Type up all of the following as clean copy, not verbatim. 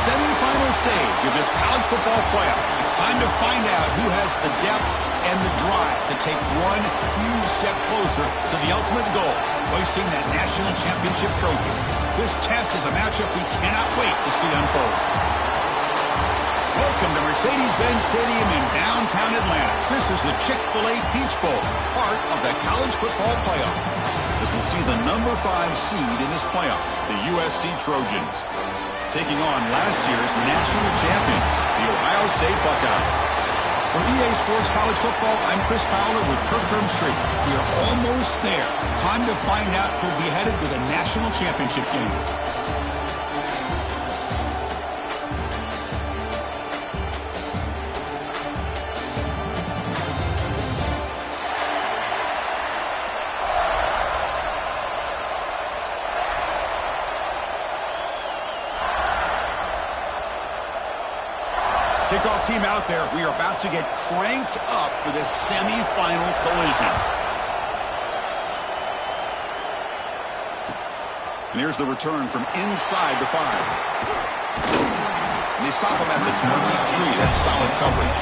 semifinal stage of this college football playoff. It's time to find out who has the depth and the drive to take one huge step closer to the ultimate goal, hoisting that national championship trophy. This test is a matchup we cannot wait to see unfold. Welcome to Mercedes-Benz Stadium in downtown Atlanta. This is the Chick-fil-A Peach Bowl, part of the college football playoff. As we see the number 5 seed in this playoff, the USC Trojans, taking on last year's national champions, the Ohio State Buckeyes. For EA Sports College Football, I'm Chris Fowler with Kirk Hermstreet. We are almost there. Time to find out who'll be headed to the national championship game. Kickoff team out there. We are about to get cranked up for this semifinal collision. And here's the return from inside the 5. And they stop him at the 23. That's solid coverage.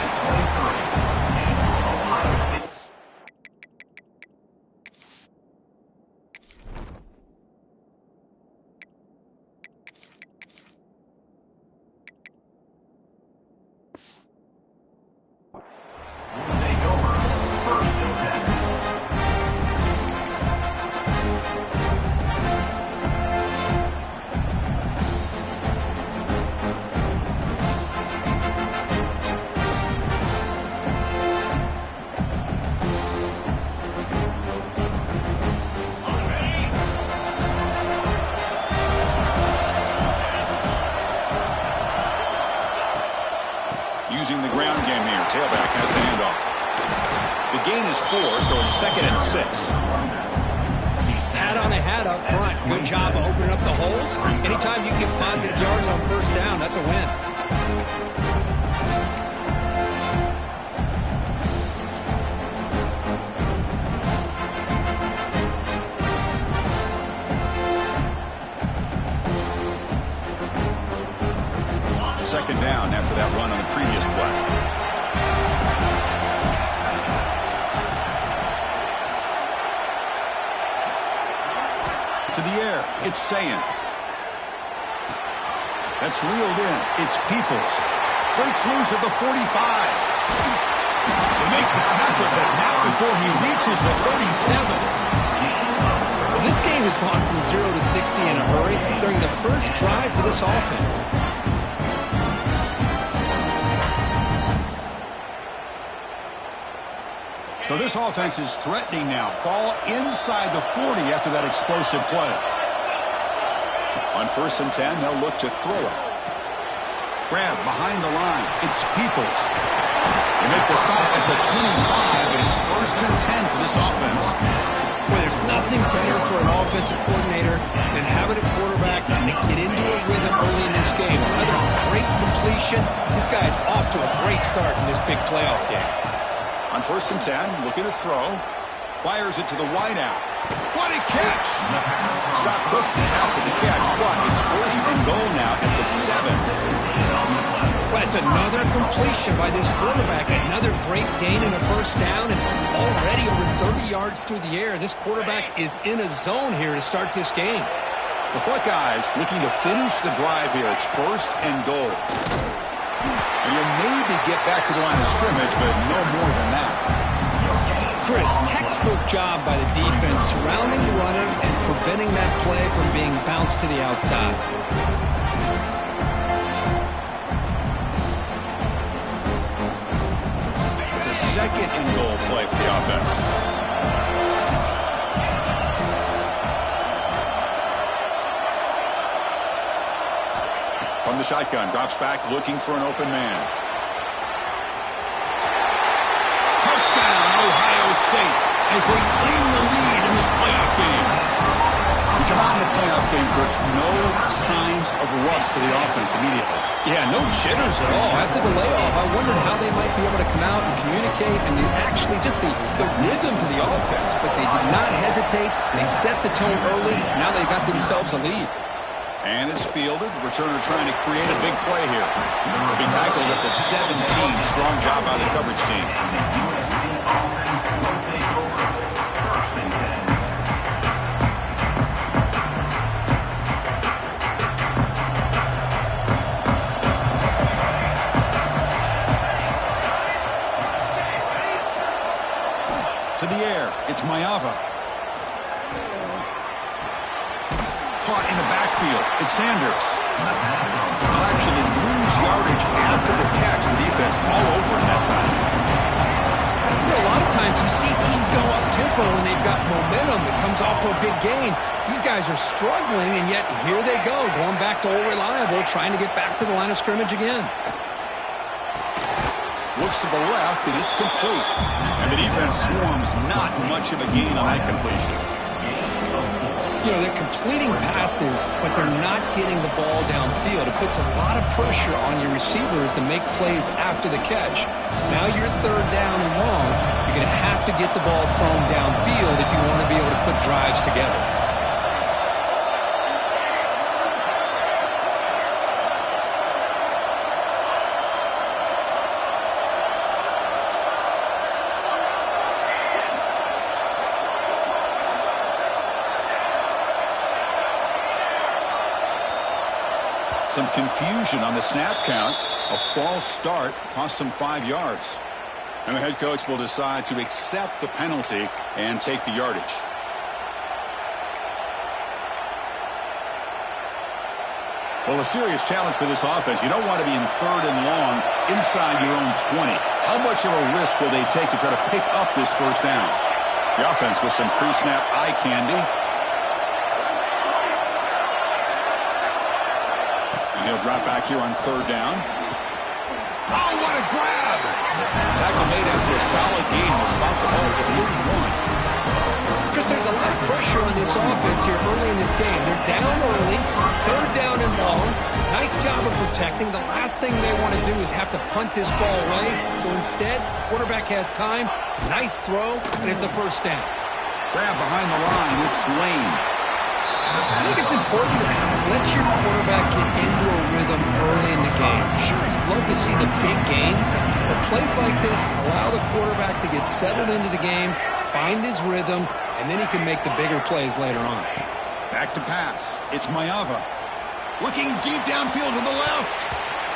Using the ground game here. Tailback has the handoff. The gain is 4, so it's 2nd and 6. Hat on a hat up front. Good job of opening up the holes. Anytime you get positive yards on first down, that's a win. Second down after that run on the previous play. To the air, it's Ncaa. That's reeled in. It's Peoples. Breaks loose at the 45. They make the tackle, but not before he reaches the 37. Well, this game has gone from 0 to 60 in a hurry during the first drive for this offense. So this offense is threatening now. Ball inside the 40 after that explosive play. On 1st and 10, they'll look to throw it. Grab behind the line. It's Peoples. They make the stop at the 25, and it's 1st and 10 for this offense. Well, there's nothing better for an offensive coordinator than having a quarterback that get into a rhythm early in this game. Another great completion. This guy's off to a great start in this big playoff game. On 1st and 10, looking to throw. Fires it to the wideout. What a catch! Stop quickly after the catch, but it's 1st and goal now at the 7. Well, it's another completion by this quarterback. Another great gain in a first down, and already over 30 yards through the air. This quarterback is in a zone here to start this game. The Buckeyes looking to finish the drive here. It's 1st and goal. And you'll maybe get back to the line of scrimmage, but no more than that. Chris, textbook job by the defense surrounding the runner and preventing that play from being bounced to the outside. It's a 2nd and goal play for the offense. From the shotgun, drops back, looking for an open man. Touchdown, Ohio State, as they claim the lead in this playoff game. We come out in the playoff game, Kirk, no signs of rust for the offense immediately. Yeah, no jitters at all. After the layoff, I wondered how they might be able to come out and communicate and actually just the rhythm to the offense. But they did not hesitate. They set the tone early. Now they got themselves a lead. And it's fielded. Returner trying to create a big play here. He'll be tackled at the 17. Strong job by the coverage team. To the air. It's Ncaa. Caught in the backfield. It's Sanders. He'll actually lose yardage after the catch. The defense all over him that time. You know, a lot of times you see teams go up-tempo when they've got momentum that comes off to a big gain. These guys are struggling, and yet here they go, going back to old reliable, trying to get back to the line of scrimmage again. Looks to the left, and it's complete. And the defense swarms not much of a gain on that completion. You know, they're completing passes, but they're not getting the ball downfield. It puts a lot of pressure on your receivers to make plays after the catch. Now you're third down and long. You're going to have to get the ball thrown downfield if you want to be able to put drives together. Some confusion on the snap count. A false start cost them 5 yards. And the head coach will decide to accept the penalty and take the yardage. Well, a serious challenge for this offense. You don't want to be in third and long inside your own 20. How much of a risk will they take to try to pick up this first down? The offense with some pre-snap eye candy. He'll drop back here on third down. Oh, what a grab! Tackle made after a solid gain. Will spot the ball to 41. Chris, there's a lot of pressure on this offense here early in this game. They're down early, third down and long. Nice job of protecting. The last thing they want to do is have to punt this ball away. So instead, quarterback has time. Nice throw, and it's a first down. Grab behind the line. It's Lane. I think it's important to kind of let your quarterback get into a rhythm early in the game. Sure, you'd love to see the big gains, but plays like this allow the quarterback to get settled into the game, find his rhythm, and then he can make the bigger plays later on. Back to pass. It's Ncaa. Looking deep downfield to the left.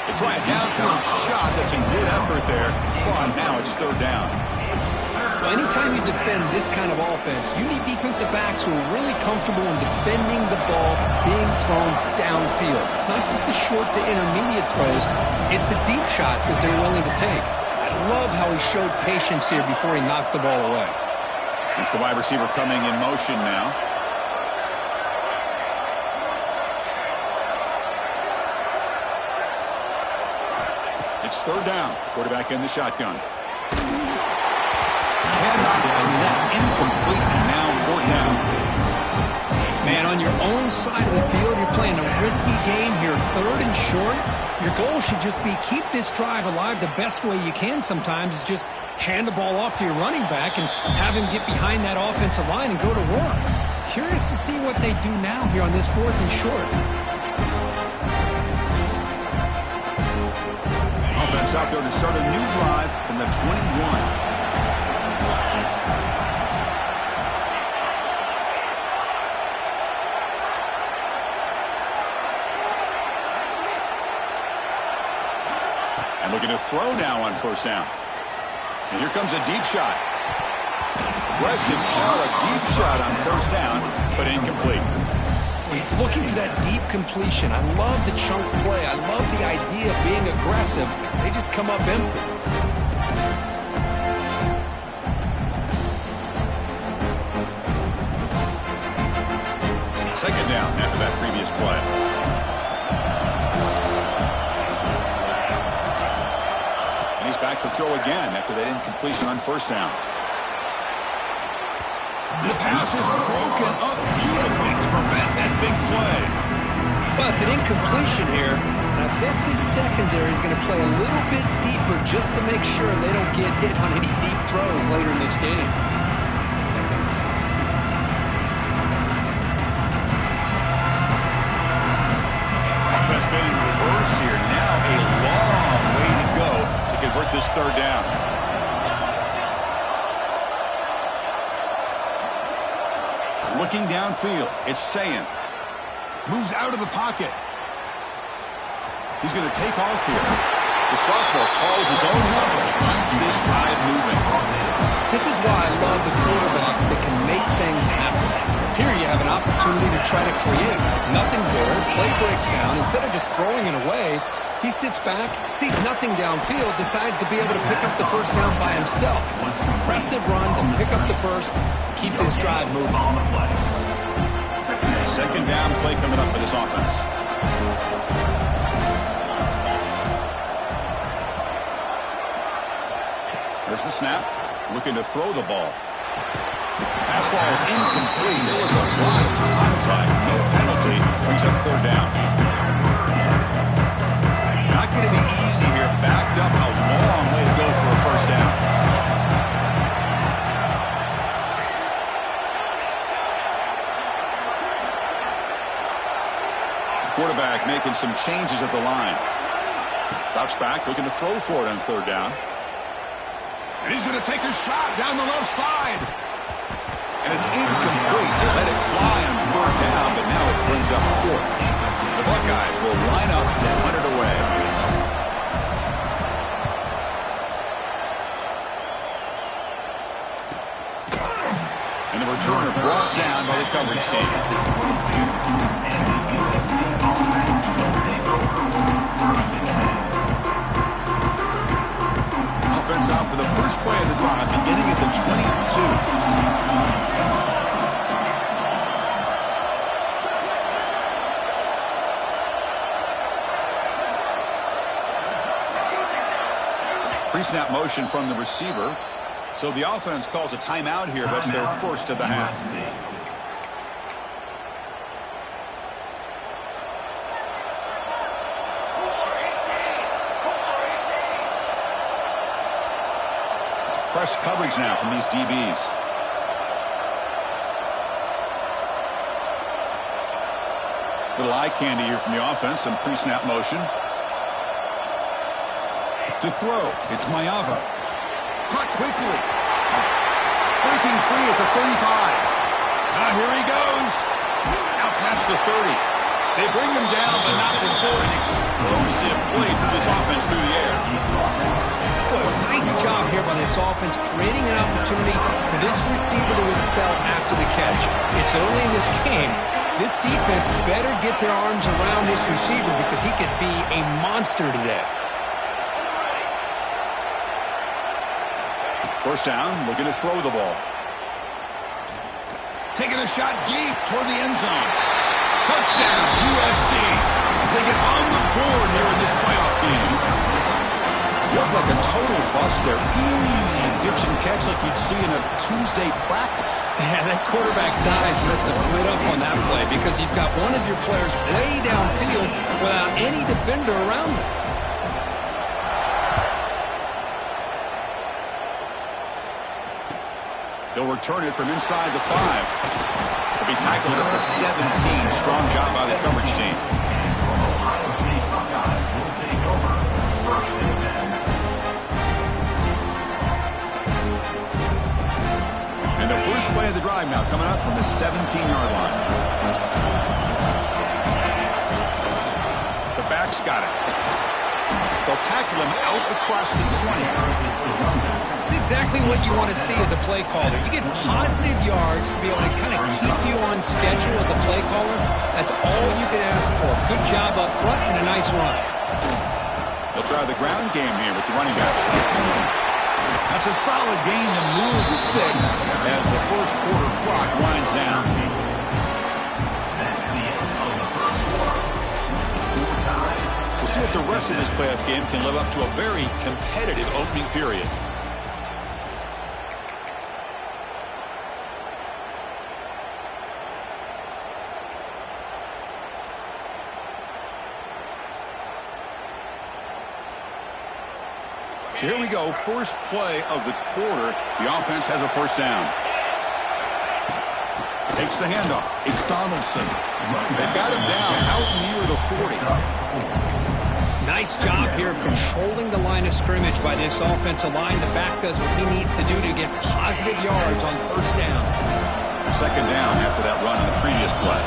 They try a downfield shot. That's a good effort there. But now it's third down. Well, anytime you defend this kind of offense, you need defensive backs who are really comfortable in defending the ball being thrown downfield. It's not just the short to intermediate throws, it's the deep shots that they're willing to take. I love how he showed patience here before he knocked the ball away. It's the wide receiver coming in motion now. It's third down. Quarterback in the shotgun. Cannot connect, incomplete, and now fourth down. Man, on your own side of the field, you're playing a risky game here, third and short. Your goal should just be keep this drive alive the best way you can sometimes is just hand the ball off to your running back and have him get behind that offensive line and go to work. Curious to see what they do now here on this fourth and short. Offense out there to start a new drive from the 21. And looking to throw now on first down. And here comes a deep shot. Aggressive call, a deep shot on first down, but incomplete. He's looking for that deep completion. I love the chunk play. I love the idea of being aggressive. They just come up empty. Second down after that previous play. And he's back to throw again after that incompletion on first down. The pass is broken up beautifully to prevent that big play. Well, it's an incompletion here, and I bet this secondary is going to play a little bit deeper just to make sure they don't get hit on any deep throws later in this game. third down. Looking downfield, it's Ncaa. Moves out of the pocket. He's going to take off here. The sophomore calls his own number. He keeps this drive moving. This is why I love the quarterbacks that can make things happen. Here you have an opportunity to try to create. Nothing's there. Play breaks down. Instead of just throwing it away, he sits back, sees nothing downfield, decides to be able to pick up the first down by himself. Impressive run to pick up the first, keep this drive moving. Second down play coming up for this offense. There's the snap. Looking to throw the ball. Pass ball is incomplete. There was a lot of contact. No penalty. Brings up third down. Not going to be easy here. Backed up. A long way to go for a first down. Quarterback making some changes at the line. Drops back. Looking to throw for it on third down. And he's going to take a shot down the left side. And it's incomplete. They let it fly on third down, but now it brings up fourth. The Buckeyes will line up to punt it away. And the returner brought down by the coverage team. Offense out for the first play of the drive, beginning at the 22. Pre-snap motion from the receiver. So the offense calls a timeout here. That's their first of the half. Press coverage now from these DBs. Little eye candy here from the offense. Some pre-snap motion. To throw, it's Ncaa. Caught quickly. Breaking free at the 35. Now here he goes. Out past the 30. They bring him down, but not before an explosive play through this offense through the air. Boy, nice job here by this offense, creating an opportunity for this receiver to excel after the catch. It's early in this game, so this defense better get their arms around this receiver because he could be a monster today. First down, looking to throw the ball. Taking a shot deep toward the end zone. Touchdown, USC, as they get on the board here in this playoff game. Looked like a total bust there. Easy pitch and catch like you'd see in a Tuesday practice. Yeah, that quarterback's eyes must have lit up on that play because you've got one of your players way downfield without any defender around him. They'll return it from inside the 5. They'll be tackled at the 17. Strong job by the coverage team. And the first play of the drive now coming up from the 17-yard line. The back's got it. They'll tackle him out across the 20. It's exactly what you want to see as a play caller. You get positive yards to be able to kind of keep you on schedule as a play caller. That's all you can ask for. Good job up front and a nice run. They'll try the ground game here with the running back. That's a solid gain to move the sticks as the first quarter clock winds down. We'll see if the rest of this playoff game can live up to a very competitive opening period. So here we go, first play of the quarter. The offense has a first down. Takes the handoff. It's Donaldson. They've got him down out near the 40. Nice job here of controlling the line of scrimmage by this offensive line. The back does what he needs to do to get positive yards on first down. Second down after that run on the previous play.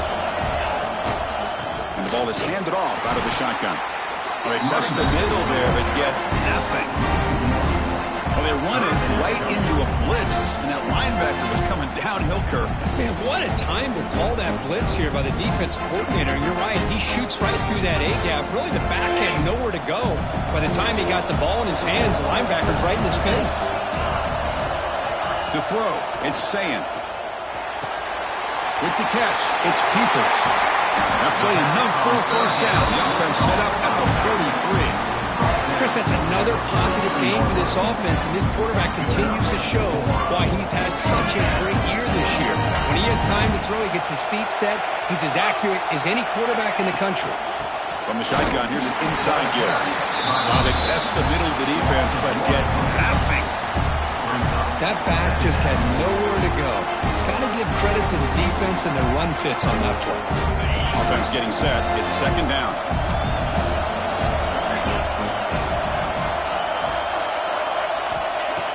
And the ball is handed off out of the shotgun. Well, they test the middle there, but get nothing. Well, they run it right into a blitz, and that linebacker was coming downhill, Kirk. Man, what a time to call that blitz here by the defensive coordinator. You're right, he shoots right through that A-gap. Really, the back had nowhere to go. By the time he got the ball in his hands, the linebacker's right in his face. To throw, it's Ncaa. With the catch, it's Peoples. That play enough for a first down. The offense set up at the 43. Chris, that's another positive game for this offense, and this quarterback continues to show why he's had such a great year this year. When he has time to throw, he gets his feet set. He's as accurate as any quarterback in the country. From the shotgun, here's an inside give. They test the middle of the defense, but get nothing. That back just had nowhere to go. Got to give credit to the defense and their run fits on that play. Offense getting set. It's second down.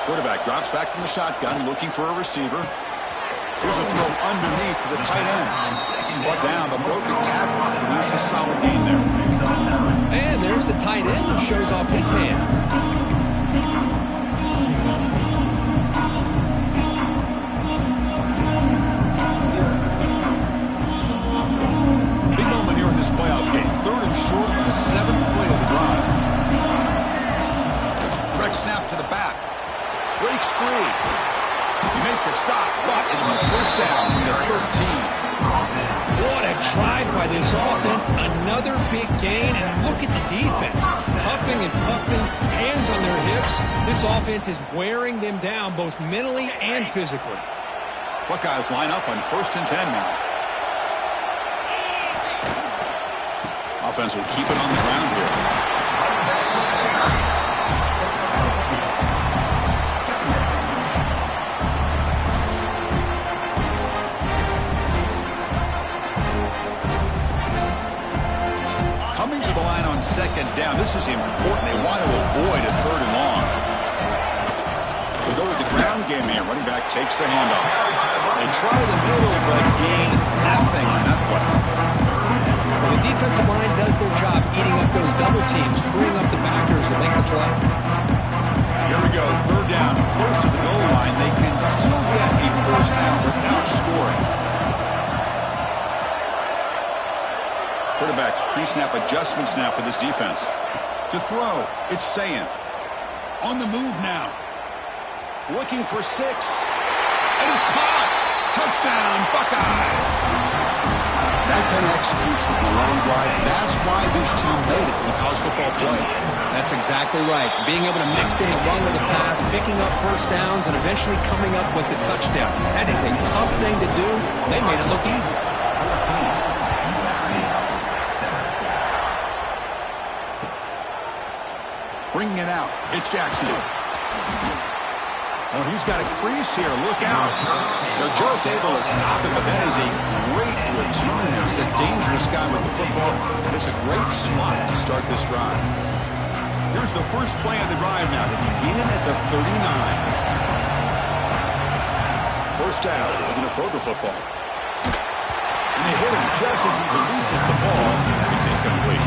Quarterback drops back from the shotgun, looking for a receiver. Here's a throw underneath to the tight end. Brought down, but broken tackle. Produces a solid gain there. And there's the tight end who shows off his hands. Big moment here in this playoff game. Third and short on the 7th play of the drive. Direct snap to the back. Breaks free. You make the stop, but first down from the 13. What a drive by this offense. Another big gain, and look at the defense. Huffing and puffing, hands on their hips. This offense is wearing them down both mentally and physically. Buckeyes line up on 1st and 10 now. Offense will keep it on the ground here. Coming to the line on second down. This is important. They want to avoid a third and long. They go with the ground game here. Running back takes the handoff. They try the middle, but gain nothing on that play. Well, the defensive line does their job eating up those double teams, freeing up the backers to make the play. Here we go. Third down. Close to the goal line. They can still get a first down without scoring. Quarterback pre-snap adjustments now for this defense. To throw, it's Ncaa. On the move now. Looking for 6. And it's caught. Touchdown, Buckeyes. That kind of execution on a long drive, that's why this team made it in the college football playoff. That's exactly right. Being able to mix in the run with the pass, picking up first downs, and eventually coming up with the touchdown. That is a tough thing to do. They made it look easy. Bringing it out. It's Jackson. Oh, he's got a crease here. Look out. They're just able to stop him, but that is a great return there. He's a dangerous guy with the football, and it's a great spot to start this drive. Here's the first play of the drive now to begin at the 39. First down. They're going to throw the football. And they hit him just as he releases the ball. It's incomplete.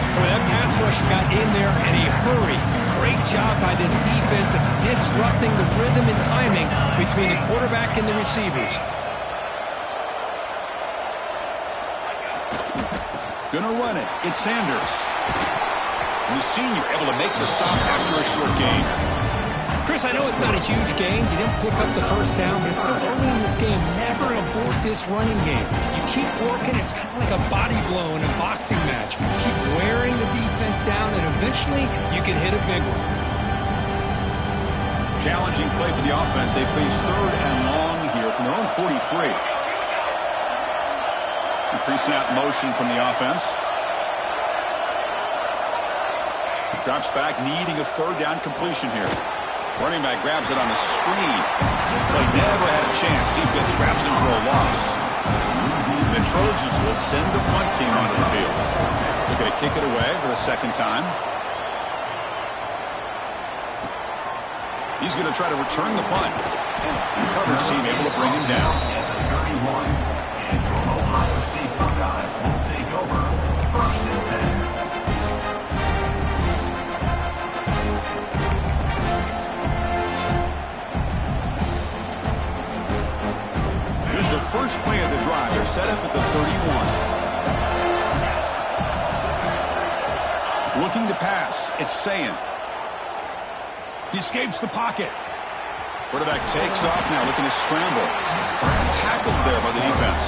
Well, that pass rush got in there in a hurry. Great job by this defense of disrupting the rhythm and timing between the quarterback and the receivers. Gonna run it. It's Sanders. And the senior able to make the stop after a short gain. Chris, I know it's not a huge gain. You didn't pick up the first down, but it's still early in this game. Never abort this running game. You keep working. It's kind of like a body blow in a boxing match. Keep wearing the defense down, and eventually you can hit a big one. Challenging play for the offense. They face third and long here from their own 43. The pre-snap motion from the offense. Drops back, needing a third down completion here. Running back grabs it on a screen. Play never had a chance. Defense grabs him for a loss. The Trojans will send the punt team onto the field. Looking to kick it away for the second time. He's going to try to return the punt. The coverage team able to bring him down. Here's the first play of the drive. They're set up at the 31. Looking to pass. It's Ncaa. He escapes the pocket. Quarterback takes off now, looking to scramble. Tackled there by the defense.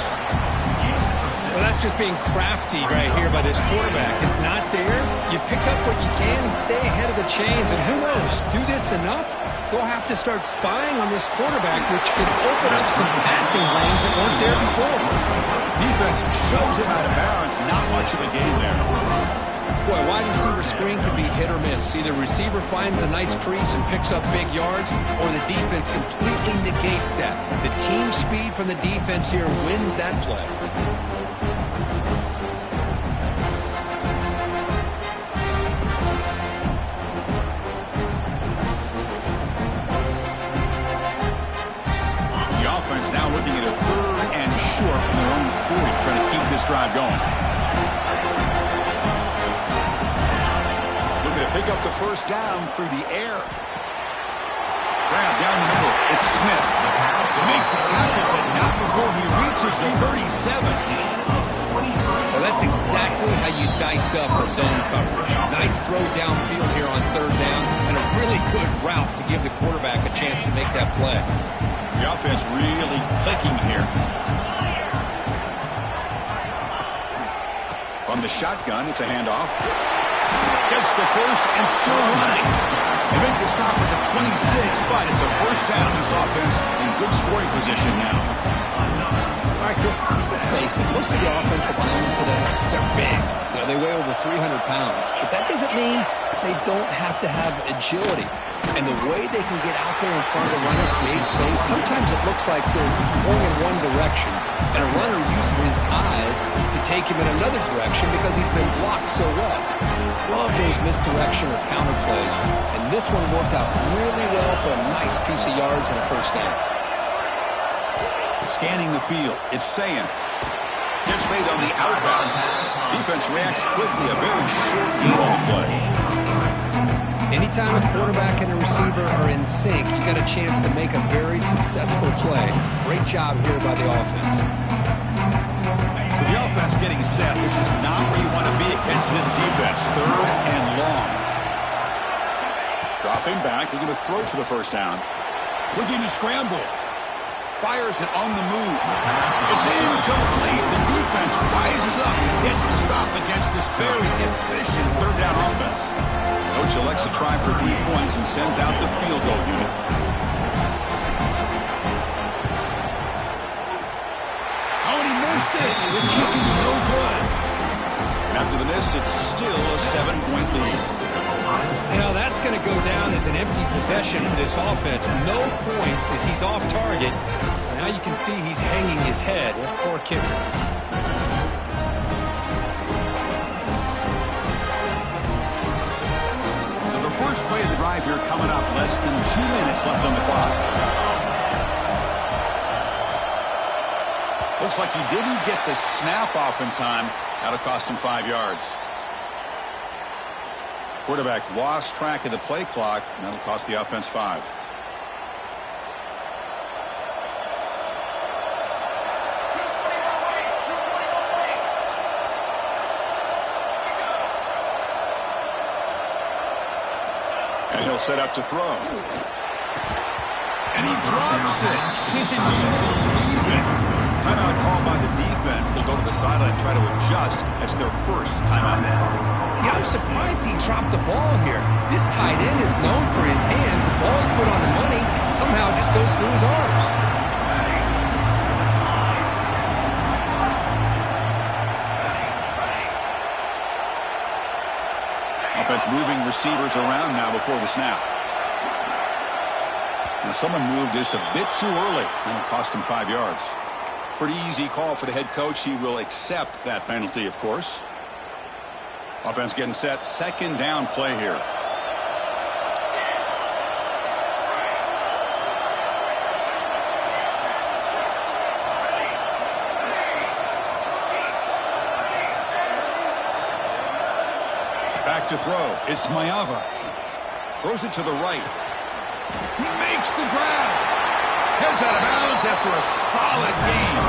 Well, that's just being crafty right here by this quarterback. It's not there. You pick up what you can and stay ahead of the chains. And who knows, do this enough, they'll have to start spying on this quarterback, which can open up some passing lanes that weren't there before. Defense shoves him out of bounds. Not much of a gain there. Boy, wide receiver screen can be hit or miss. Either receiver finds a nice crease and picks up big yards, or the defense completely negates that. The team speed from the defense here wins that play. The offense now looking at a 3rd and short from their own 40, trying to keep this drive going. Pick up the first down through the air. Grab down the middle. It's Smith. Make the tackle, but not before he reaches the 37. Well, that's exactly how you dice up a zone coverage. Nice throw downfield here on 3rd down, and a really good route to give the quarterback a chance to make that play. The offense really clicking here. From the shotgun, it's a handoff. Gets the first and still running. They make the stop at the 26, but it's a first down. This offense in good scoring position now. All right, Chris, let's face it. Most of the offensive linemen today, they're big. You know, they weigh over 300 pounds. But that doesn't mean they don't have to have agility. And the way they can get out there in front of the runner, create space, sometimes it looks like they're going in one direction, and a runner uses his eyes to take him in another direction because he's been blocked so well. Love those misdirection or counter plays, and this one worked out really well for a nice piece of yards and a first down. Scanning the field, it's Ncaa. Gets made on the outbound. Defense reacts quickly, a very short gain on the play. Anytime a quarterback and a receiver are in sync, you got a chance to make a very successful play. Great job here by the offense. So the offense getting set. This is not where you want to be against this defense. 3rd and long. Dropping back, looking to throw for the first down. Looking to scramble. Fires it on the move. It's incomplete. The defense rises up, gets the stop against this very efficient 3rd down offense. Coach elects to try for 3 points and sends out the field goal unit. Oh, and he missed it. The kick is no good. And after the miss, it's still a 7-point lead. You know, that's going to go down as an empty possession for this offense. No points as he's off target. Now you can see he's hanging his head. Poor kicker. First play of the drive here coming up. Less than 2 minutes left on the clock. Looks like he didn't get the snap off in time. That'll cost him 5 yards. Quarterback lost track of the play clock. That'll cost the offense 5. And he'll set up to throw. And he drops it. Can you believe it? Timeout called by the defense. They'll go to the sideline and try to adjust. That's their first timeout. Yeah, I'm surprised he dropped the ball here. This tight end is known for his hands. The ball's put on the money. Somehow it just goes through his arms. Offense moving receivers around now before the snap. Now someone moved this a bit too early, and it cost him 5 yards. Pretty easy call for the head coach. He will accept that penalty, of course. Offense getting set. Second down play here. Back to throw. It's Ncaa. Throws it to the right. He makes the grab. Heads out of bounds after a solid game.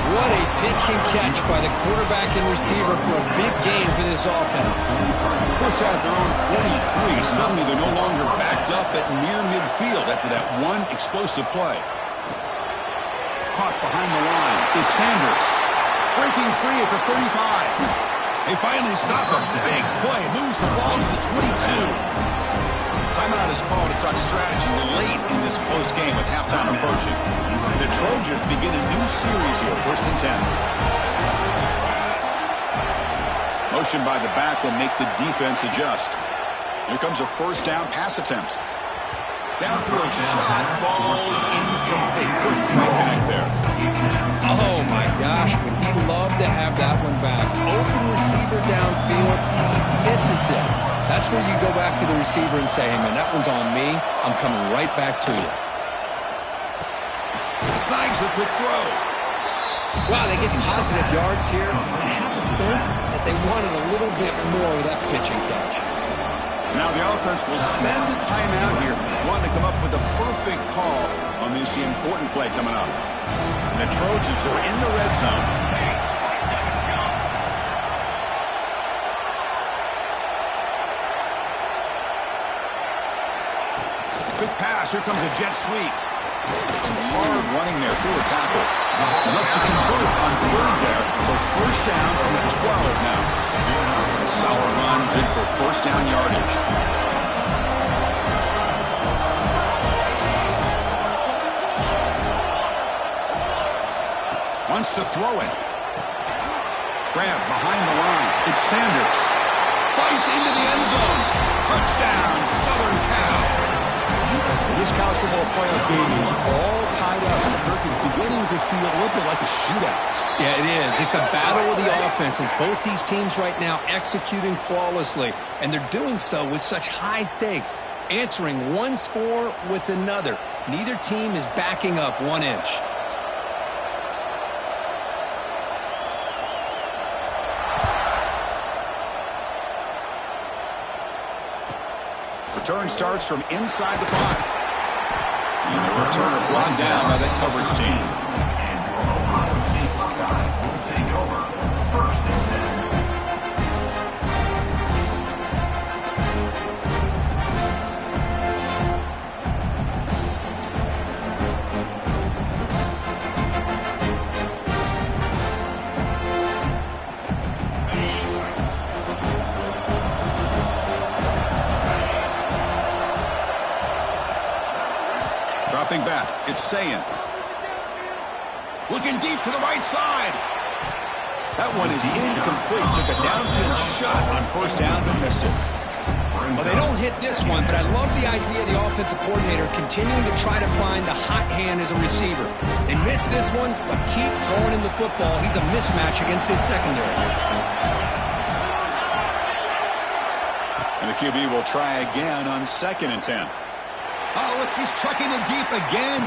What a pitch and catch by the quarterback and receiver for a big gain for this offense. First out at their own 43. Suddenly they're no longer backed up at near midfield after that one explosive play. Caught behind the line. It's Sanders. Breaking free at the 35. They finally stop a big play. Moves the ball to the 22. Timeout is called to talk strategy late in this close game with halftime approaching. The Trojans begin a new series here, 1st and 10. Motion by the back will make the defense adjust. Here comes a first down pass attempt. Downfield shot falls incomplete. Couldn't quite connect there. Oh my gosh, would he love to have that one back. Open receiver downfield, and he misses it. That's where you go back to the receiver and say, hey man, that one's on me. I'm coming right back to you. Snags the quick throw. Wow, they get positive yards here. I have a sense that they wanted a little bit more with that pitch and catch. Now the offense will spend a timeout here, wanting to come up with a perfect call on this important play coming up. And the Trojans are in the red zone. Quick pass. Here comes a jet sweep. Some hard running there through a tackle. Enough to convert on third there. So first down from the 12 now. A solid run, good for first down yardage. Wants to throw it. Grab behind the line. It's Sanders. Fights into the end zone. Touchdown, Southern Cal. This college football playoff game is all tied up. It's beginning to feel a little bit like a shootout. Yeah, it is. It's a battle of the offenses. Both these teams right now executing flawlessly, and they're doing so with such high stakes, answering one score with another. Neither team is backing up 1 inch. Return starts from inside the 5. And the returner brought down by that coverage team. Will take over 1st and 10. Dropping back, it's Sayin. Looking deep to the right side. That one is incomplete. Took a downfield shot on first down, but missed it. Well, they don't hit this one, but I love the idea of the offensive coordinator continuing to try to find the hot hand as a receiver. They missed this one, but keep throwing him the football. He's a mismatch against his secondary. And the QB will try again on 2nd and 10. Oh, look, he's trucking it deep again.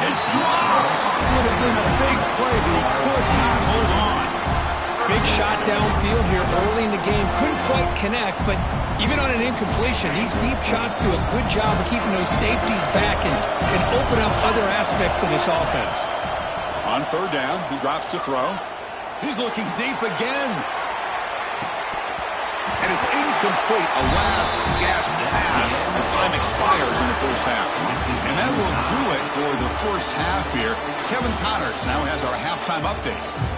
It's dropped. Would have been a big play, but he could not hold on. Big shot downfield here early in the game. Couldn't quite connect, but even on an incompletion, these deep shots do a good job of keeping those safeties back and can open up other aspects of this offense. On 3rd down, he drops to throw. He's looking deep again. And it's incomplete, a last gasp pass as time expires in the first half. And that will do it for the first half here. Kevin Connors now has our halftime update.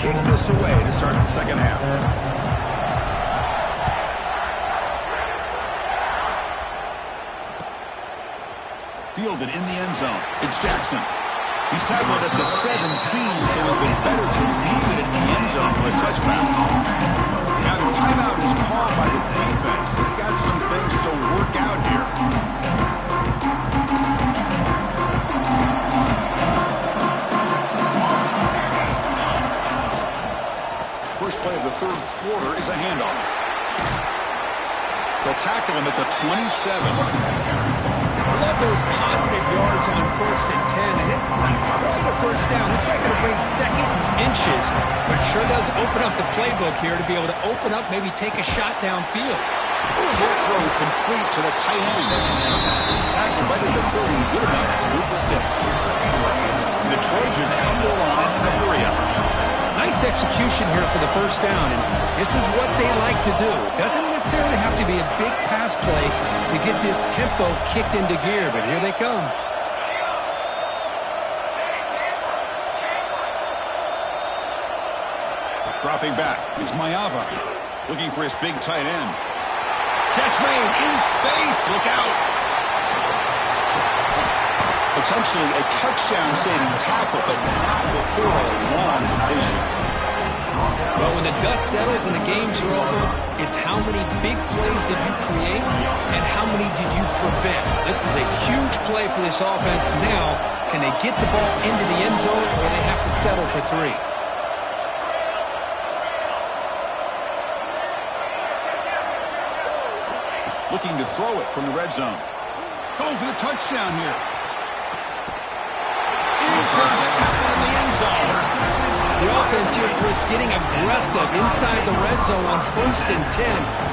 Kick this away to start the second half. Fielded in the end zone. It's Jackson. He's tackled at the 17, so it would be better to leave it in the end zone for a touchback. Now the timeout is called by the defense. They've got some things to work out here. First play of the third quarter is a handoff. They'll tackle him at the 27. Love those positive yards on 1st and 10, and it's not quite a first down. Looks like it'll bring second inches, but sure does open up the playbook here to be able to open up, maybe take a shot downfield. Short throw complete to the tight end. Tackled right at the 30, good enough to move the sticks. The Trojans come to the line in a hurry-up. Nice execution here for the first down, and this is what they like to do. Doesn't necessarily have to be a big pass play to get this tempo kicked into gear, but here they come. Dropping back, it's Ncaa, looking for his big tight end. Catch made in space, look out! Potentially a touchdown-saving tackle, but not before a long completion. Well, when the dust settles and the games are over, it's how many big plays did you create and how many did you prevent. This is a huge play for this offense. Now, can they get the ball into the end zone, or they have to settle for 3? Looking to throw it from the red zone. Going for the touchdown here. Intercepted in the end zone. The offense here, Chris, getting aggressive inside the red zone on 1st and 10.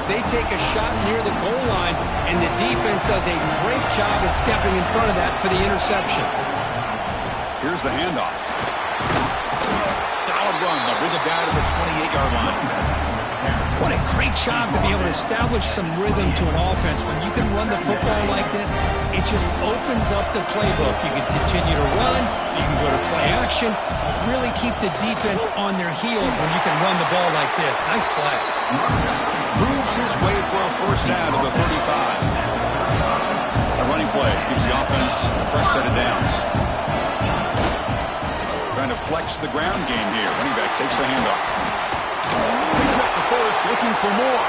They take a shot near the goal line, and the defense does a great job of stepping in front of that for the interception. Here's the handoff. Solid run. They'll bring it down to the 28-yard line. What a great job to be able to establish some rhythm to an offense. When you can run the football like this, it just opens up the playbook. You can continue to run, you can go to play action, you really keep the defense on their heels when you can run the ball like this. Nice play. Moves his way for a first down to the 35. A running play gives the offense a fresh set of downs. Trying to flex the ground game here. Running back takes the handoff. Picks up the first, looking for more.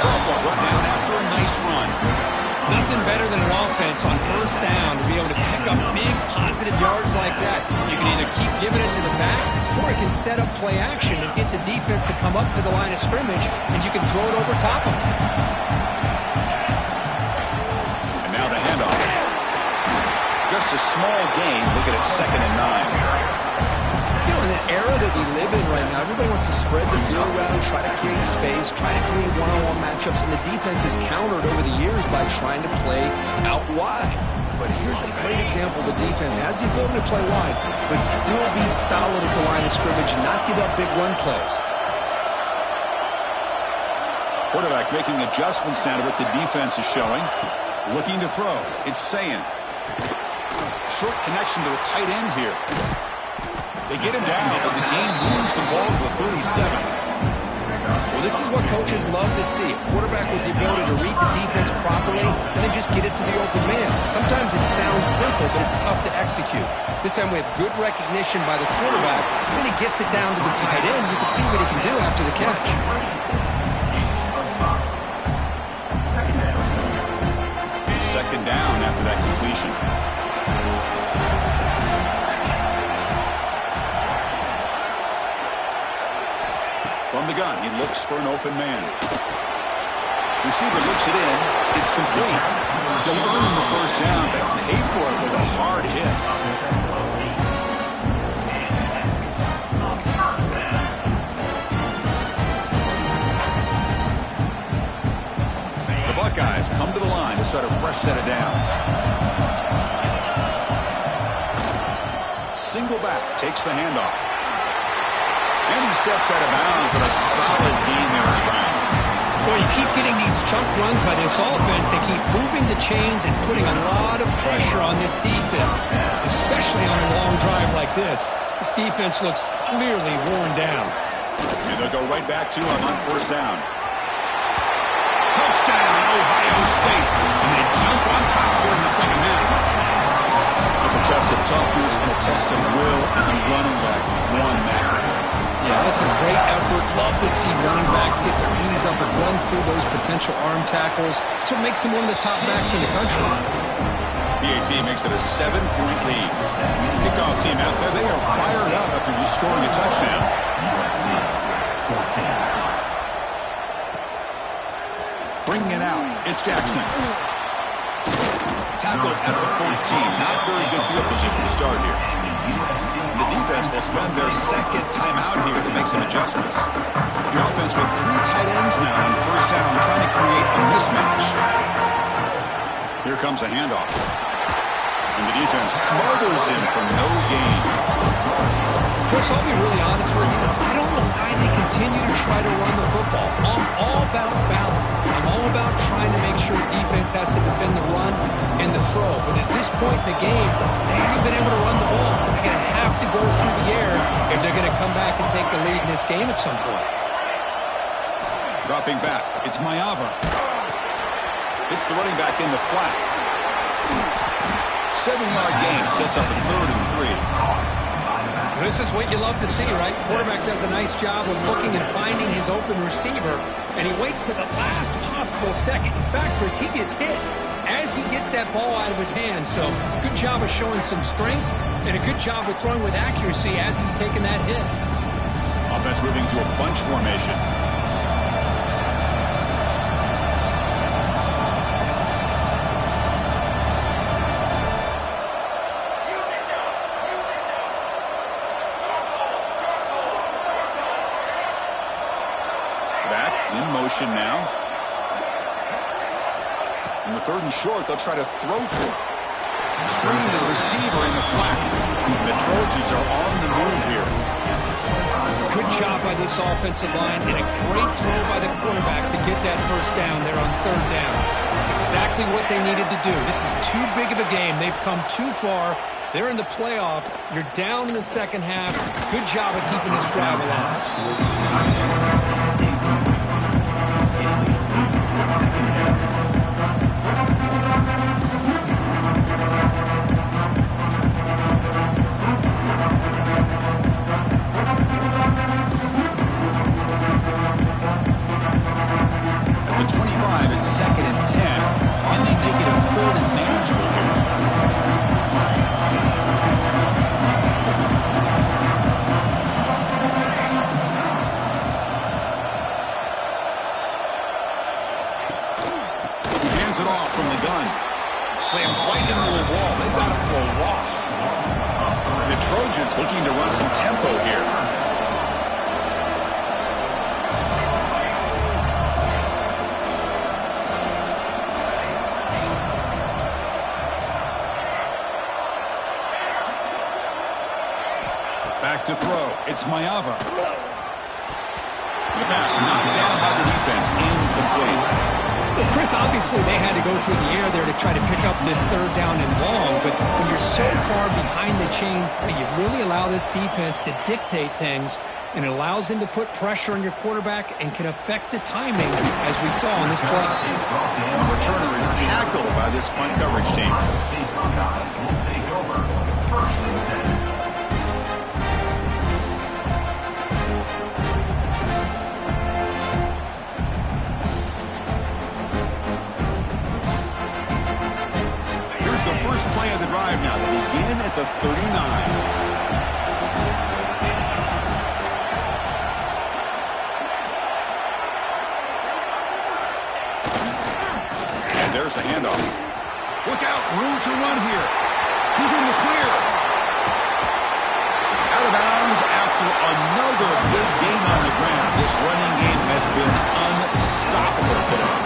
Softball brought down after a nice run. Nothing better than an offense on first down to be able to pick up big positive yards like that. You can either keep giving it to the back, or it can set up play action and get the defense to come up to the line of scrimmage, and you can throw it over top of them. And now the handoff. Just a small gain. Look at it, 2nd and 9. In the era that we live in right now, everybody wants to spread the field around, try to create space, try to create one-on-one matchups, and the defense has countered over the years by trying to play out wide. But here's a great example. The defense has the ability to play wide, but still be solid at the line of scrimmage and not give up big run plays. Quarterback making adjustments now to what the defense is showing. Looking to throw. It's Ncaa. Short connection to the tight end here. They get him down, but the game moves the ball to the 37. Well, this is what coaches love to see. A quarterback with the ability to read the defense properly and then just get it to the open man. Sometimes it sounds simple, but it's tough to execute. This time we have good recognition by the quarterback. Then he gets it down to the tight end. You can see what he can do after the catch. Second down after that completion. From the gun, he looks for an open man. Receiver looks it in. It's complete. He'll earn the first down, but pay for it with a hard hit. The Buckeyes come to the line to start a fresh set of downs. Single back takes the handoff. And he steps out of bounds, but a solid gain there on the ground. Well, you keep getting these chunk runs by this offense. They keep moving the chains and putting a lot of pressure on this defense, especially on a long drive like this. This defense looks clearly worn down. And they'll go right back to him on first down. Touchdown, Ohio State. And they jump on top here in the second half. It's a test of toughness and a test of will, and the running back won that. Yeah, that's a great effort. Love to see running backs get their knees up and run through those potential arm tackles. That's what makes them one of the top backs in the country. PAT makes it a 7-point lead. Kickoff team out there, they are fired up after just scoring a touchdown. Bringing it out, it's Jackson. Tackled at the 14. Not very good field position to start here. The defense will spend their second time out here to make some adjustments. The offense with 3 tight ends now on first down, trying to create a mismatch. Here comes a handoff. And the defense smothers him for no gain. Chris, I'll be really honest with you. I don't know why they continue to try to run the football. I'm all about balance. I'm all about trying to make sure defense has to defend the run and the throw. But at this point in the game, they haven't been able to run the ball. They're going to have to go through the air if they're going to come back and take the lead in this game at some point. Dropping back, it's Mayava. Hits the running back in the flat. 7-yard gain sets up a 3rd and 3. This is what you love to see, right? Quarterback does a nice job of looking and finding his open receiver, and he waits to the last possible second. In fact, Chris, he gets hit as he gets that ball out of his hand. So good job of showing some strength and a good job of throwing with accuracy as he's taking that hit. Offense moving to a bunch formation. Now. In the 3rd and short, they'll try to throw for it. Screen to the receiver in the flat. The Trojans are on the move here. Good job by this offensive line and a great throw by the quarterback to get that first down there on 3rd down. It's exactly what they needed to do. This is too big of a game. They've come too far. They're in the playoff. You're down in the second half. Good job of keeping this drive alive. Slams right into the wall. They've got him for a loss. The Trojans looking to run some tempo here. Back to throw. It's Mayava. The pass knocked down by the defense. Incomplete. Well, Chris, obviously they had to go through the air there to try to pick up this 3rd down and long, but when you're so far behind the chains, you really allow this defense to dictate things, and it allows them to put pressure on your quarterback and can affect the timing, as we saw on this play. The returner is tackled by this punt coverage team. First play of the drive now. They begin at the 39. And there's the handoff. Look out, room to run here. Who's in the clear? Out of bounds after another big game on the ground. This running game has been unstoppable today.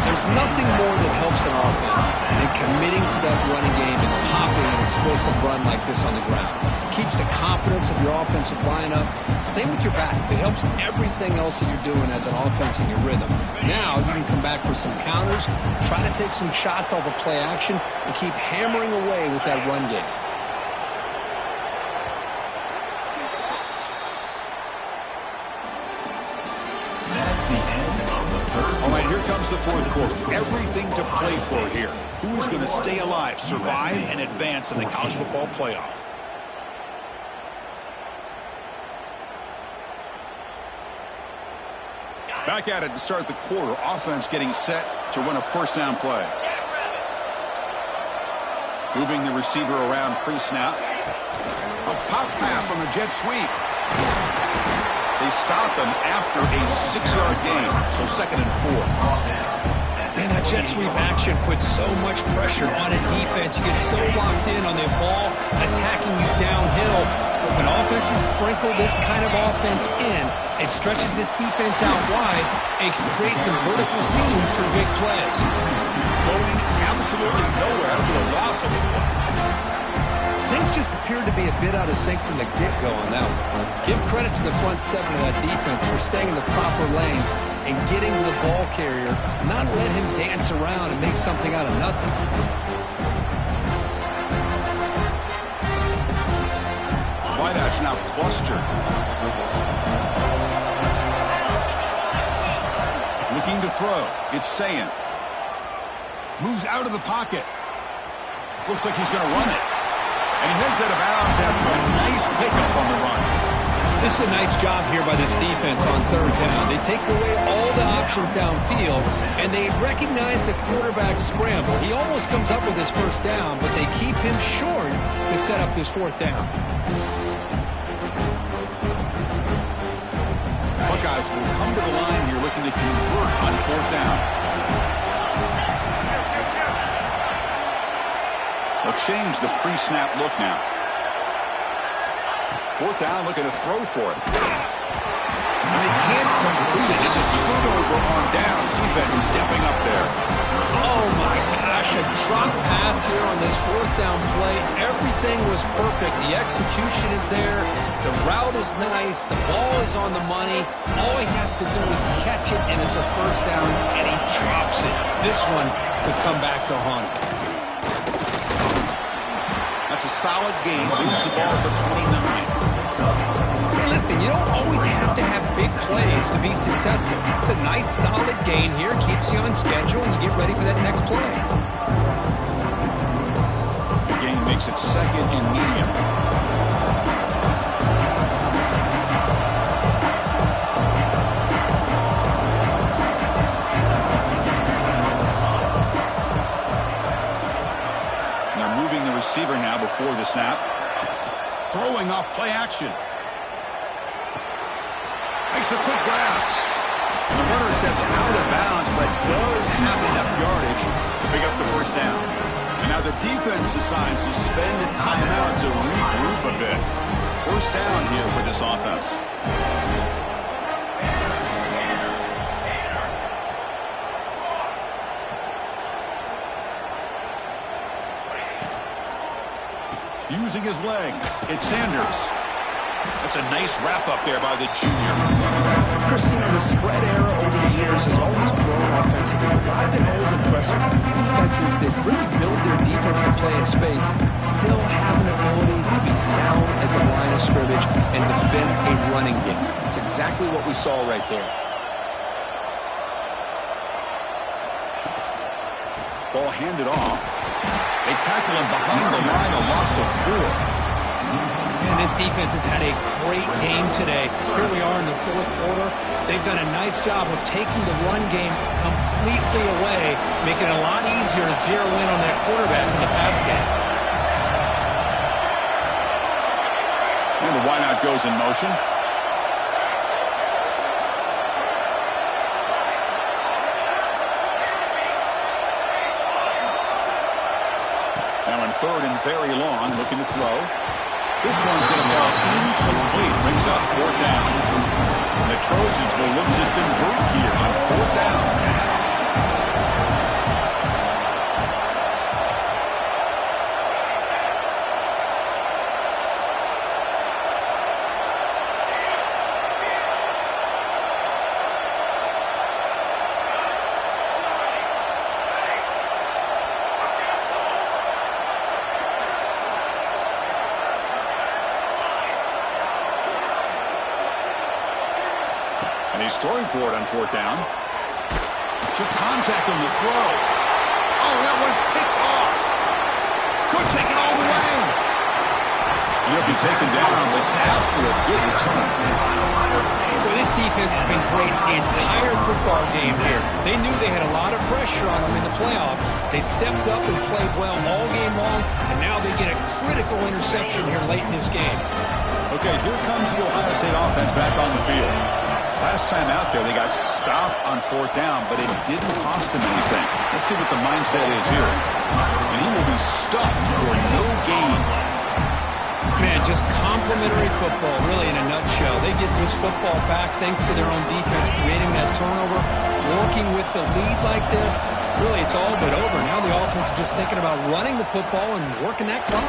There's nothing more that helps an offense than committing to that running game and popping an explosive run like this on the ground. It keeps the confidence of your offensive line up. Same with your back. It helps everything else that you're doing as an offense in your rhythm. Now you can come back with some counters, try to take some shots off of play action, and keep hammering away with that run game. That's the end of the 3rd. All right, And here comes the fourth quarter. Everything to play for here. Who is going to stay alive, survive, and advance in the college football playoff? Back at it to start the quarter. Offense getting set to run a first down play. Moving the receiver around pre-snap. A pop pass on the jet sweep. They stop him after a 6-yard gain. So 2nd and 4. Man, that jet sweep action puts so much pressure on a defense. You get so locked in on the ball attacking you downhill. But when offenses sprinkle this kind of offense in, it stretches this defense out wide and can create some vertical seams for big plays. Going absolutely nowhere with a loss of it. Things just appeared to be a bit out of sync from the get-go on that one. Give credit to the front seven of that defense for staying in the proper lanes and getting to the ball carrier, not let him dance around and make something out of nothing. Wideouts now clustered. Looking to throw. It's Ncaa. Moves out of the pocket. Looks like he's going to run it. And he heads out of bounds after a nice pickup on the run. This is a nice job here by this defense on 3rd down. They take away all the options downfield, and they recognize the quarterback scramble. He almost comes up with his first down, but they keep him short to set up this 4th down. Buckeyes will come to the line here looking to convert on 4th down. They'll change the pre-snap look now. 4th down, looking to throw for it. And they can't complete it. It's a turnover on downs. Defense stepping up there. Oh, my gosh, a drop pass here on this 4th down play. Everything was perfect. The execution is there. The route is nice. The ball is on the money. All he has to do is catch it, and it's a 1st down, and he drops it. This one could come back to haunt him. That's a solid game. Moves the ball to the 29. Hey, listen, you don't always have to have big plays to be successful. It's a nice, solid gain here. Keeps you on schedule, and you get ready for that next play. The game makes it 2nd and medium. Receiver now before the snap. Throwing off play action. Makes a quick grab. And the runner steps out of bounds, but does have enough yardage to pick up the 1st down. And now the defense decides to spend a timeout to regroup a bit. 1st down here for this offense. Using his legs, it's Sanders. That's a nice wrap-up there by the junior. Christine, the spread era over the years has always grown offensively. I've been always impressed with defenses that really build their defense to play in space, still have an ability to be sound at the line of scrimmage and defend a running game. It's exactly what we saw right there. Ball handed off. They tackle him behind the line, a loss of 4. And this defense has had a great game today. Here we are in the 4th quarter. They've done a nice job of taking the run game completely away, making it a lot easier to zero in on that quarterback in the pass game. And the wideout goes in motion. Now in 3rd and very long, looking to throw. This one's going to fall incomplete. Brings up 4th down. And the Trojans will look to convert here on 4th down. And he's throwing for it on 4th down. Took contact on the throw. Oh, that one's picked off. Could take it all the way. He'll be taken down, but after a good return. Well, this defense has been great the entire football game here. They knew they had a lot of pressure on them in the playoff. They stepped up and played well all game long, and now they get a critical interception here late in this game. Okay, here comes the Ohio State offense back on the field. Last time out there, they got stopped on 4th down, but it didn't cost them anything. Let's see what the mindset is here. And he will be stuffed for no gain. Man, just complimentary football, really, in a nutshell. They get this football back thanks to their own defense, creating that turnover, working with the lead like this. Really, it's all but over. Now the offense is just thinking about running the football and working that clock.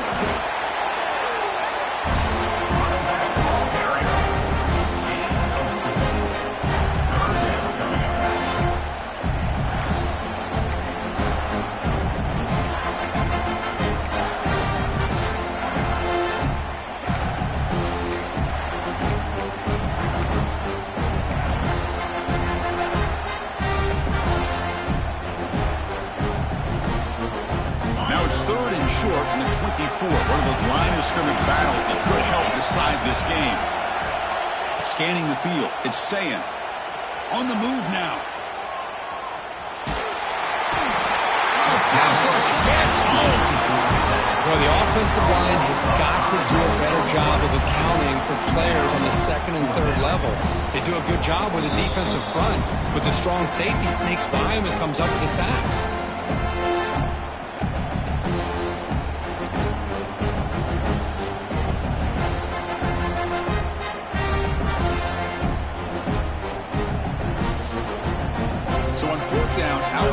Short in the 24. One of those line of scrimmage battles that could help decide this game. Scanning the field. It's Ncaa. On the move now. The pass rush gets home. Well, the offensive line has got to do a better job of accounting for players on the 2nd and 3rd level. They do a good job with the defensive front, but the strong safety sneaks by him and comes up with a sack.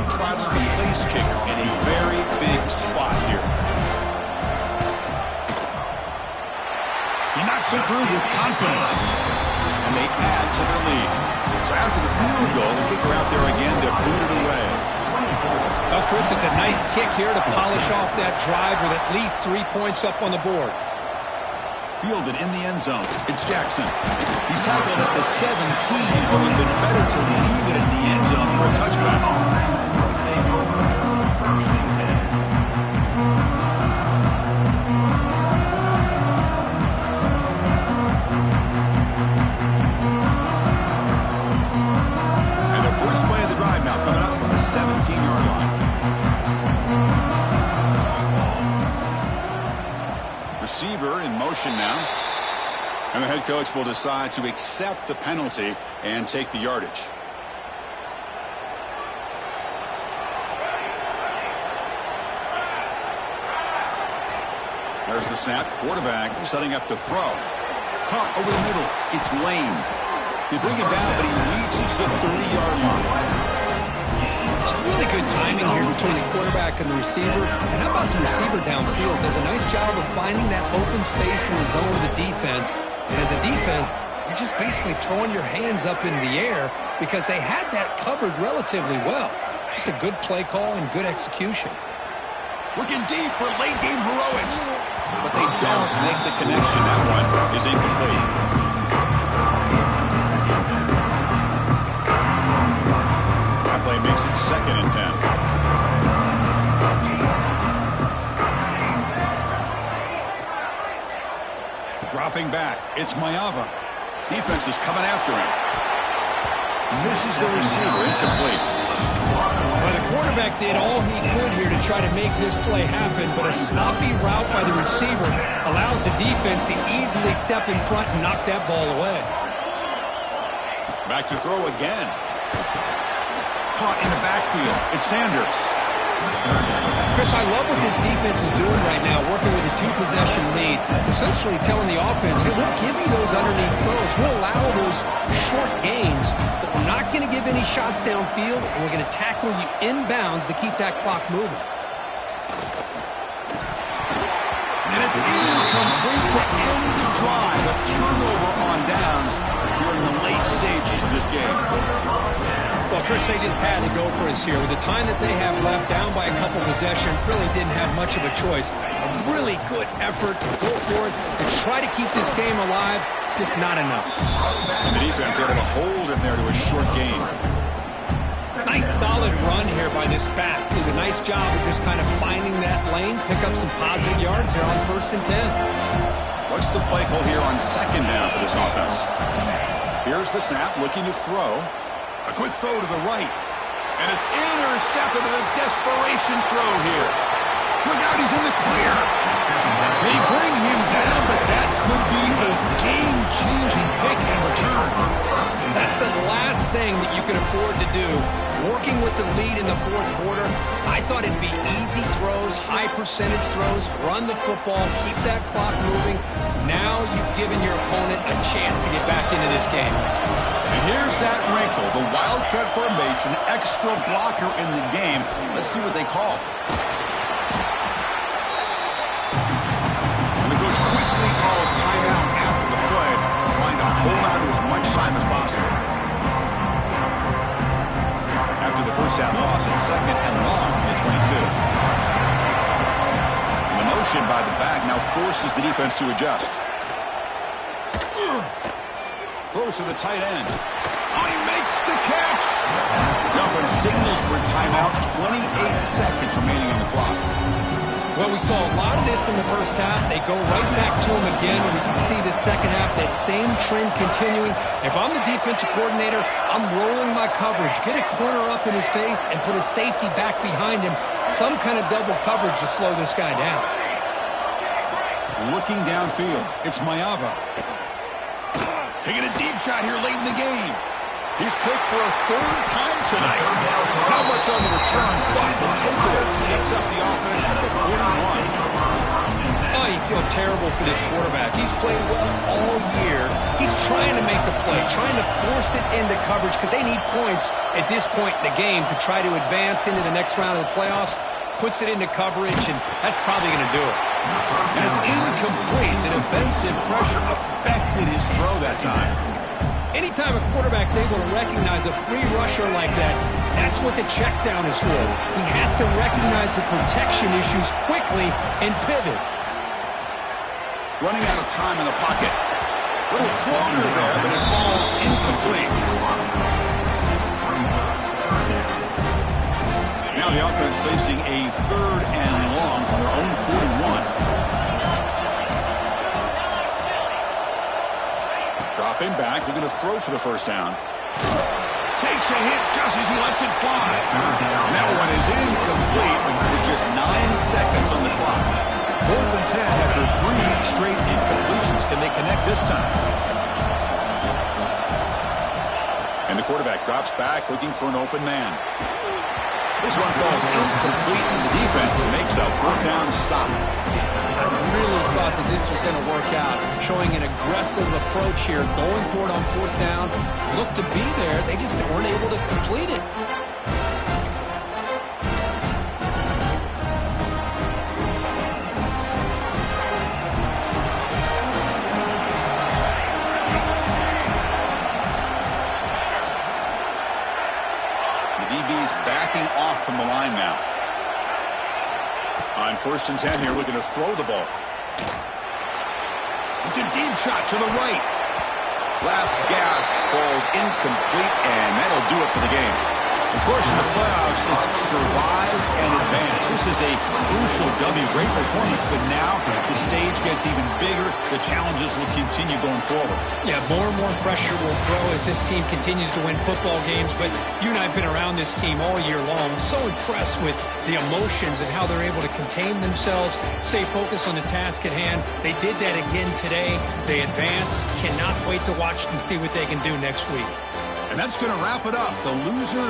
Trots the place kicker in a very big spot here. He knocks it through with confidence. And they add to their lead. So after the field goal, the kicker out there again to boot it away. Well, Chris, it's a nice kick here to polish off that drive with at least 3 points up on the board. Fielded in the end zone. It's Jackson. He's tackled at the 17, so it would have been better to leave it in the end zone for a touchback. And the first play of the drive now coming up from the 17-yard line. Receiver in motion now. And the head coach will decide to accept the penalty and take the yardage. There's the snap. Quarterback setting up to throw. Caught over the middle. It's Lane. They bring it down, but he reaches the 30-yard line. It's really good timing here between the quarterback and the receiver. And how about the receiver downfield? Does a nice job of finding that open space in the zone of the defense. And as a defense, you're just basically throwing your hands up in the air because they had that covered relatively well. Just a good play call and good execution. Looking deep for late game heroics. But they don't make the connection. That one is incomplete. Play makes it 2nd and 10. Dropping back, it's Mayava. Defense is coming after him. Misses the receiver, incomplete. Well, the quarterback did all he could here to try to make this play happen, but a sloppy route by the receiver allows the defense to easily step in front and knock that ball away. Back to throw again. Caught in the backfield. It's Sanders. Chris, I love what this defense is doing right now, working with a 2-possession lead, essentially telling the offense, hey, we'll give you those underneath throws. We'll allow those short gains, but we're not going to give any shots downfield, and we're going to tackle you inbounds to keep that clock moving. And it's incomplete to end the drive. A turnover on downs here in the late stages of this game. Well, Chris, they just had to go for us here. With the time that they have left, down by a couple possessions, really didn't have much of a choice. A really good effort to go for it, to try to keep this game alive, just not enough. And the defense able to hold him there to a short gain. Nice solid solid run here by this back. Did a nice job of just kind of finding that lane, pick up some positive yards here on 1st and 10. What's the play call here on 2nd down for this offense? Here's the snap, looking to throw. A quick throw to the right. And it's intercepted in a desperation throw here. Look out, he's in the clear. They bring him down, but that could be a game-changing pick and return. That's the last thing that you could afford to do. Working with the lead in the 4th quarter, I thought it'd be easy throws, high percentage throws, run the football, keep that clock moving. Now you've given your opponent a chance to get back into this game. And here's that wrinkle, the wildcat formation, extra blocker in the game. Let's see what they call. And the coach quickly calls timeout after the play, trying to hold on to as much time as possible. After the first down loss, it's 2nd and long at 22. And the motion by the back now forces the defense to adjust. Throws to the tight end. Oh, he makes the catch. The offense signals for timeout. 28 seconds remaining on the clock. Well, we saw a lot of this in the first half. They go right back to him again, and we can see the second half, that same trend continuing. If I'm the defensive coordinator, I'm rolling my coverage. Get a corner up in his face and put a safety back behind him. Some kind of double coverage to slow this guy down. Looking downfield, it's Ncaa. Taking a deep shot here late in the game. He's picked for a 3rd time tonight. Not much on the return, but the takeaway sets up the offense at the 41. Oh, you feel terrible for this quarterback. He's played well all year. He's trying to make a play, trying to force it into coverage because they need points at this point in the game to try to advance into the next round of the playoffs. Puts it into coverage, and that's probably going to do it. And it's incomplete. The defensive pressure affected his throw that time. Anytime a quarterback's able to recognize a free rusher like that, that's what the check down is for. He has to recognize the protection issues quickly and pivot. Running out of time in the pocket. Little floater there, but it falls incomplete. Now the offense facing a 3rd and long from their own 41. Dropping back, looking to throw for the 1st down. Takes a hit just as he lets it fly. And that one is incomplete with just 9 seconds on the clock. 4th and 10 after 3 straight incompletions. Can they connect this time? And the quarterback drops back, looking for an open man. This one falls incomplete, and the defense makes a 4th down stop. I really thought that this was going to work out, showing an aggressive approach here, going for it on 4th down. Looked to be there. They just weren't able to complete it. The DB's backing off from the line now. On 1st and 10 here, looking to throw the ball. It's a deep shot to the right. Last gasp falls incomplete, and that'll do it for the game. Of course, in the playoffs, it's survive and advance. This is a crucial W. Great performance, but now the stage gets even bigger. The challenges will continue going forward. Yeah, more and more pressure will grow as this team continues to win football games, but you and I have been around this team all year long. I'm so impressed with the emotions and how they're able to contain themselves, stay focused on the task at hand. They did that again today. They advance. Cannot wait to watch and see what they can do next week. And that's going to wrap it up. The loser